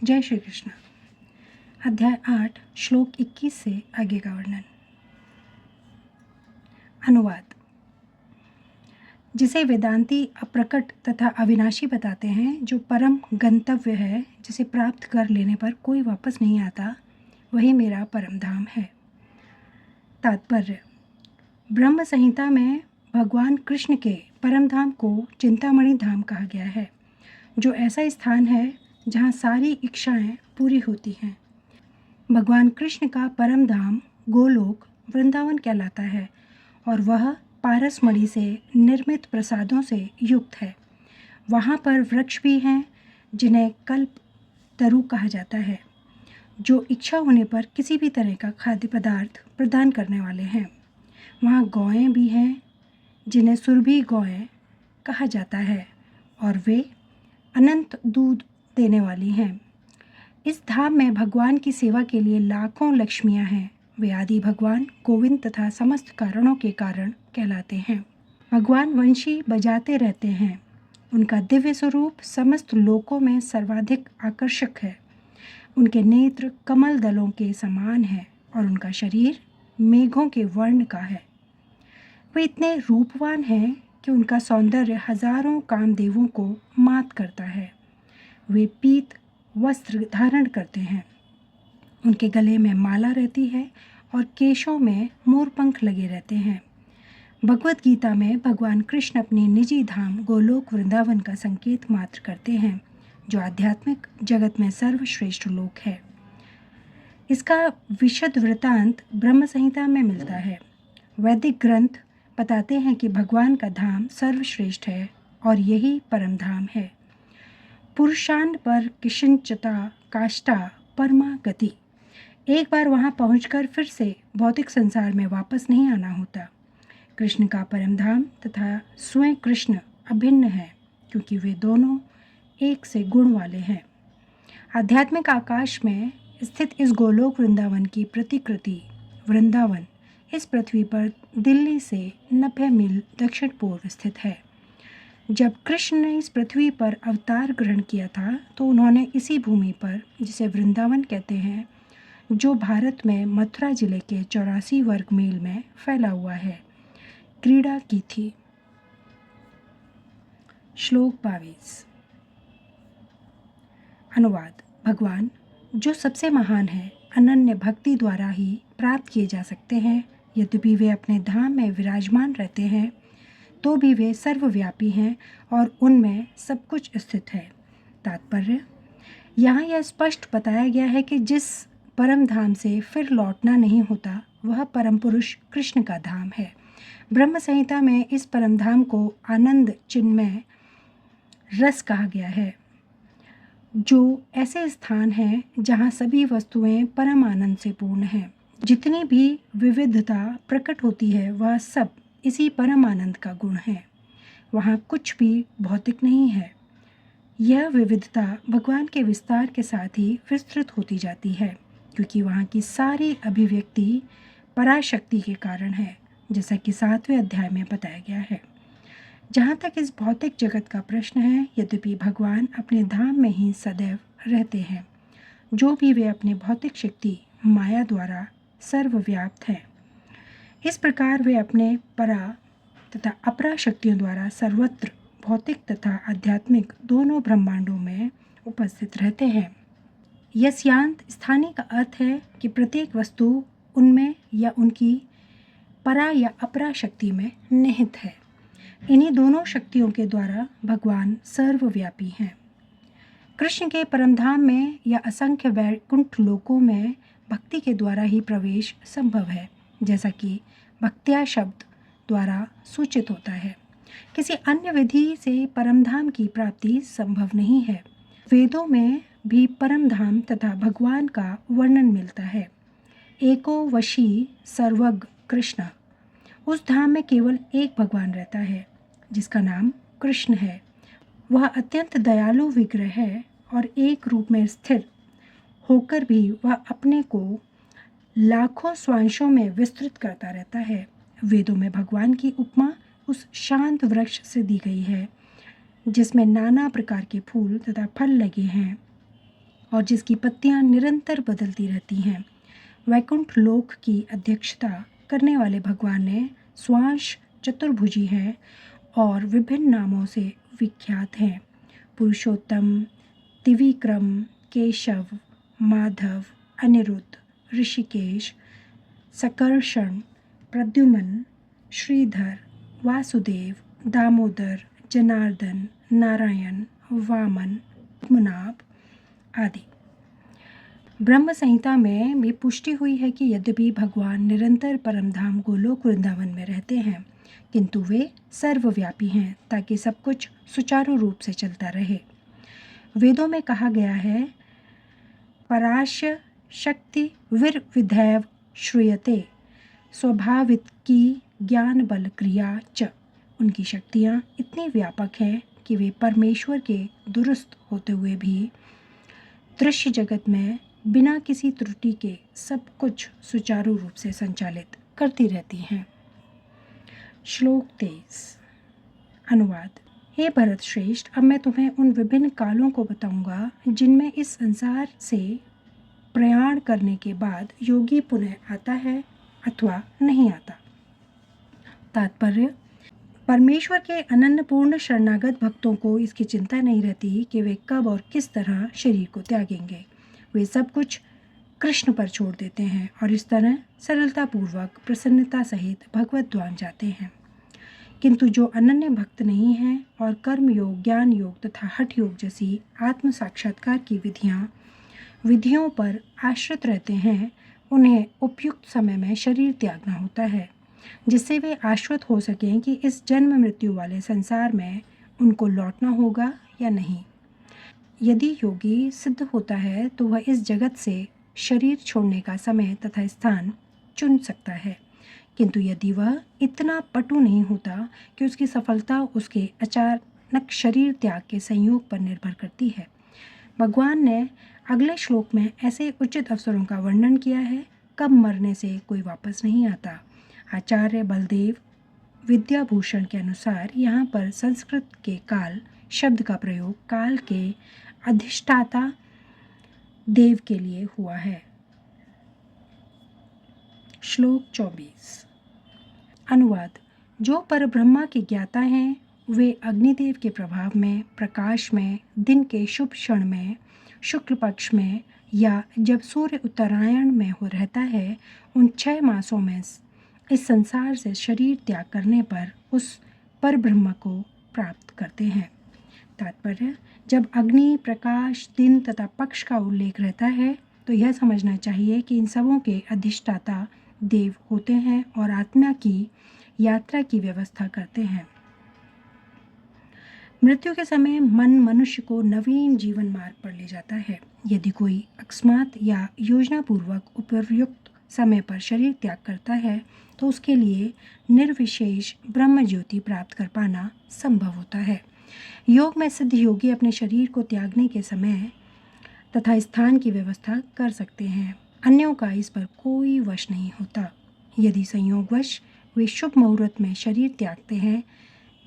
जय श्री कृष्ण। अध्याय 8 श्लोक 21 से आगे का वर्णन। अनुवाद। जिसे वेदांती अप्रकट तथा अविनाशी बताते हैं, जो परम गंतव्य है, जिसे प्राप्त कर लेने पर कोई वापस नहीं आता, वही मेरा परम धाम है। तात्पर्य। ब्रह्म संहिता में भगवान कृष्ण के परम धाम को चिंतामणि धाम कहा गया है, जो ऐसा स्थान है जहाँ सारी इच्छाएं पूरी होती हैं। भगवान कृष्ण का परम धाम गोलोक वृंदावन कहलाता है और वह पारसमणि से निर्मित प्रसादों से युक्त है। वहाँ पर वृक्ष भी हैं जिन्हें कल्प तरु कहा जाता है, जो इच्छा होने पर किसी भी तरह का खाद्य पदार्थ प्रदान करने वाले हैं। वहाँ गौएं भी हैं जिन्हें सुरभि गौएं कहा जाता है और वे अनंत दूध देने वाली हैं। इस धाम में भगवान की सेवा के लिए लाखों लक्ष्मियां हैं। वे आदि भगवान गोविंद तथा समस्त कारणों के कारण कहलाते हैं। भगवान वंशी बजाते रहते हैं। उनका दिव्य स्वरूप समस्त लोकों में सर्वाधिक आकर्षक है। उनके नेत्र कमल दलों के समान है और उनका शरीर मेघों के वर्ण का है। वे इतने रूपवान हैं कि उनका सौंदर्य हजारों कामदेवों को मात करता है। वे पीत वस्त्र धारण करते हैं। उनके गले में माला रहती है और केशों में मोरपंख लगे रहते हैं। भगवत गीता में भगवान कृष्ण अपने निजी धाम गोलोक वृंदावन का संकेत मात्र करते हैं, जो आध्यात्मिक जगत में सर्वश्रेष्ठ लोक है। इसका विशद वृतांत ब्रह्म संहिता में मिलता है। वैदिक ग्रंथ बताते हैं कि भगवान का धाम सर्वश्रेष्ठ है और यही परम धाम है। पुरुषांड पर किंचिता काष्ठा परमा गति। एक बार वहाँ पहुंचकर फिर से भौतिक संसार में वापस नहीं आना होता। कृष्ण का परम धाम तथा स्वयं कृष्ण अभिन्न है, क्योंकि वे दोनों एक से गुण वाले हैं। आध्यात्मिक आकाश में स्थित इस गोलोक वृंदावन की प्रतिकृति वृंदावन इस पृथ्वी पर दिल्ली से 90 मील दक्षिण पूर्व स्थित है। जब कृष्ण ने इस पृथ्वी पर अवतार ग्रहण किया था, तो उन्होंने इसी भूमि पर, जिसे वृंदावन कहते हैं, जो भारत में मथुरा जिले के 84 वर्ग मील में फैला हुआ है, क्रीड़ा की थी। श्लोक 22। अनुवाद। भगवान, जो सबसे महान है, अनन्य भक्ति द्वारा ही प्राप्त किए जा सकते हैं। यद्यपि वे अपने धाम में विराजमान रहते हैं, तो भी वे सर्वव्यापी हैं और उनमें सब कुछ स्थित है। तात्पर्य। यहाँ यह स्पष्ट बताया गया है कि जिस परम धाम से फिर लौटना नहीं होता, वह परम पुरुष कृष्ण का धाम है। ब्रह्म संहिता में इस परम धाम को आनंद चिन्मय रस कहा गया है, जो ऐसे स्थान हैं जहाँ सभी वस्तुएं परम आनंद से पूर्ण हैं। जितनी भी विविधता प्रकट होती है, वह सब इसी परम आनंद का गुण है। वहाँ कुछ भी भौतिक नहीं है। यह विविधता भगवान के विस्तार के साथ ही विस्तृत होती जाती है, क्योंकि वहाँ की सारी अभिव्यक्ति पराशक्ति के कारण है, जैसा कि 7वें अध्याय में बताया गया है। जहाँ तक इस भौतिक जगत का प्रश्न है, यद्यपि भगवान अपने धाम में ही सदैव रहते हैं, जो भी वे अपने भौतिक शक्ति माया द्वारा सर्वव्याप्त हैं। इस प्रकार वे अपने परा तथा अपरा शक्तियों द्वारा सर्वत्र भौतिक तथा आध्यात्मिक दोनों ब्रह्मांडों में उपस्थित रहते हैं। यस्यांत स्थानीय का अर्थ है कि प्रत्येक वस्तु उनमें या उनकी परा या अपरा शक्ति में निहित है। इन्हीं दोनों शक्तियों के द्वारा भगवान सर्वव्यापी हैं। कृष्ण के परमधाम में या असंख्य वैकुंठ लोकों में भक्ति के द्वारा ही प्रवेश संभव है, जैसा कि भक्त्या शब्द द्वारा सूचित होता है। किसी अन्य विधि से परमधाम की प्राप्ति संभव नहीं है। वेदों में भी परमधाम तथा भगवान का वर्णन मिलता है। एको वशी सर्वज्ञ कृष्ण। उस धाम में केवल एक भगवान रहता है, जिसका नाम कृष्ण है। वह अत्यंत दयालु विग्रह है और एक रूप में स्थिर होकर भी वह अपने को लाखों स्वांशों में विस्तृत करता रहता है। वेदों में भगवान की उपमा उस शांत वृक्ष से दी गई है, जिसमें नाना प्रकार के फूल तथा फल लगे हैं और जिसकी पत्तियां निरंतर बदलती रहती हैं। वैकुंठ लोक की अध्यक्षता करने वाले भगवान ने स्वांश चतुर्भुजी हैं और विभिन्न नामों से विख्यात हैं। पुरुषोत्तम, त्रिविक्रम, केशव, माधव, अनिरुद्ध, ऋषिकेश, सकर्षण, प्रद्युम्न, श्रीधर, वासुदेव, दामोदर, जनार्दन, नारायण, वामन, पद्मनाभ आदि। ब्रह्म संहिता में भी पुष्टि हुई है कि यद्यपि भगवान निरंतर परमधाम गोलोक वृंदावन में रहते हैं, किंतु वे सर्वव्यापी हैं ताकि सब कुछ सुचारू रूप से चलता रहे। वेदों में कहा गया है, पराश्य शक्ति विर्विधैव श्रूयते स्वभावित की ज्ञान बल क्रिया च। उनकी शक्तियाँ इतनी व्यापक हैं कि वे परमेश्वर के दुरुस्त होते हुए भी दृश्य जगत में बिना किसी त्रुटि के सब कुछ सुचारू रूप से संचालित करती रहती हैं। श्लोक 23 अनुवाद। हे भरत श्रेष्ठ, अब मैं तुम्हें उन विभिन्न कालों को बताऊंगा जिनमें इस संसार से प्रयाण करने के बाद योगी पुनः आता है अथवा नहीं आता। तात्पर्य, परमेश्वर के अनन्यपूर्ण शरणागत भक्तों को इसकी चिंता नहीं रहती कि वे कब और किस तरह शरीर को त्यागेंगे। वे सब कुछ कृष्ण पर छोड़ देते हैं और इस तरह सरलतापूर्वक प्रसन्नता सहित भगवत द्वार जाते हैं। किंतु जो अनन्य भक्त नहीं हैं और कर्म योग, ज्ञान योग तथा हठ योग जैसी आत्म साक्षात्कार की विधियों पर आश्रित रहते हैं, उन्हें उपयुक्त समय में शरीर त्यागना होता है, जिससे वे आश्वस्त हो सकें कि इस जन्म मृत्यु वाले संसार में उनको लौटना होगा या नहीं। यदि योगी सिद्ध होता है तो वह इस जगत से शरीर छोड़ने का समय तथा स्थान चुन सकता है, किंतु यदि वह इतना पटु नहीं होता कि उसकी सफलता उसके अचानक शरीर त्याग के संयोग पर निर्भर करती है। भगवान ने अगले श्लोक में ऐसे उचित अवसरों का वर्णन किया है, कब मरने से कोई वापस नहीं आता। आचार्य बलदेव विद्याभूषण के अनुसार यहाँ पर संस्कृत के काल शब्द का प्रयोग काल के अधिष्ठाता देव के लिए हुआ है। श्लोक 24 अनुवाद। जो परब्रह्मा के ज्ञाता हैं, वे अग्निदेव के प्रभाव में, प्रकाश में, दिन के शुभ क्षण में, शुक्ल पक्ष में या जब सूर्य उत्तरायण में हो रहता है, उन 6 मासों में इस संसार से शरीर त्याग करने पर उस परब्रह्म को प्राप्त करते हैं। तात्पर्य, जब अग्नि, प्रकाश, दिन तथा पक्ष का उल्लेख रहता है तो यह समझना चाहिए कि इन सबों के अधिष्ठाता देव होते हैं और आत्मा की यात्रा की व्यवस्था करते हैं। मृत्यु के समय मन मनुष्य को नवीन जीवन मार्ग पर ले जाता है। यदि कोई अकस्मात या योजनापूर्वक उपयुक्त समय पर शरीर त्याग करता है तो उसके लिए निर्विशेष ब्रह्म ज्योति प्राप्त कर पाना संभव होता है। योग में सिद्ध योगी अपने शरीर को त्यागने के समय तथा स्थान की व्यवस्था कर सकते हैं। अन्यों का इस पर कोई वश नहीं होता। यदि संयोगवश वे शुभ मुहूर्त में शरीर त्यागते हैं,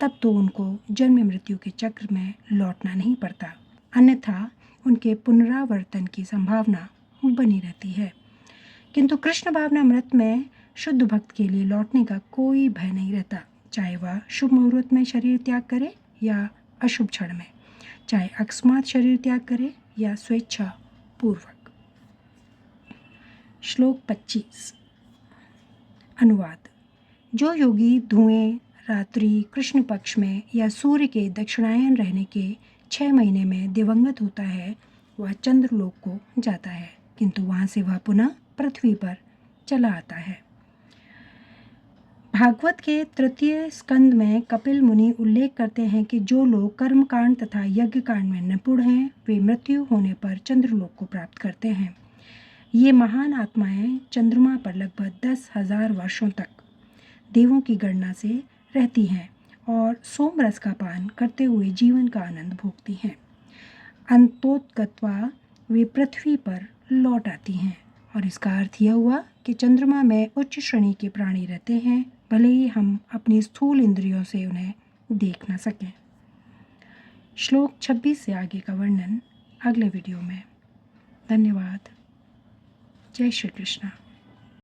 तब तो उनको जन्म मृत्यु के चक्र में लौटना नहीं पड़ता, अन्यथा उनके पुनरावर्तन की संभावना बनी रहती है। किंतु कृष्ण भावनामृत में शुद्ध भक्त के लिए लौटने का कोई भय नहीं रहता, चाहे वह शुभ मुहूर्त में शरीर त्याग करे या अशुभ क्षण में, चाहे अकस्मात शरीर त्याग करे या स्वेच्छा पूर्वक। श्लोक 25 अनुवाद। जो योगी धुएं, रात्रि, कृष्ण पक्ष में या सूर्य के दक्षिणायन रहने के 6 महीने में दिवंगत होता है, वह चंद्रलोक को जाता है, किंतु वहाँ से वह पुनः पृथ्वी पर चला आता है। भागवत के 3 स्कंद में कपिल मुनि उल्लेख करते हैं कि जो लोग कर्मकांड तथा यज्ञ कांड में निपुण हैं, वे मृत्यु होने पर चंद्रलोक को प्राप्त करते हैं। ये महान आत्माएं चंद्रमा पर लगभग 10,000 वर्षों तक देवों की गणना से रहती हैं और सोम रस का पान करते हुए जीवन का आनंद भोगती हैं। अंतोत्गत्वा वे पृथ्वी पर लौट आती हैं, और इसका अर्थ यह हुआ कि चंद्रमा में उच्च श्रेणी के प्राणी रहते हैं, भले ही हम अपनी स्थूल इंद्रियों से उन्हें देख न सकें। श्लोक 26 से आगे का वर्णन अगले वीडियो में। धन्यवाद। जय श्री कृष्ण।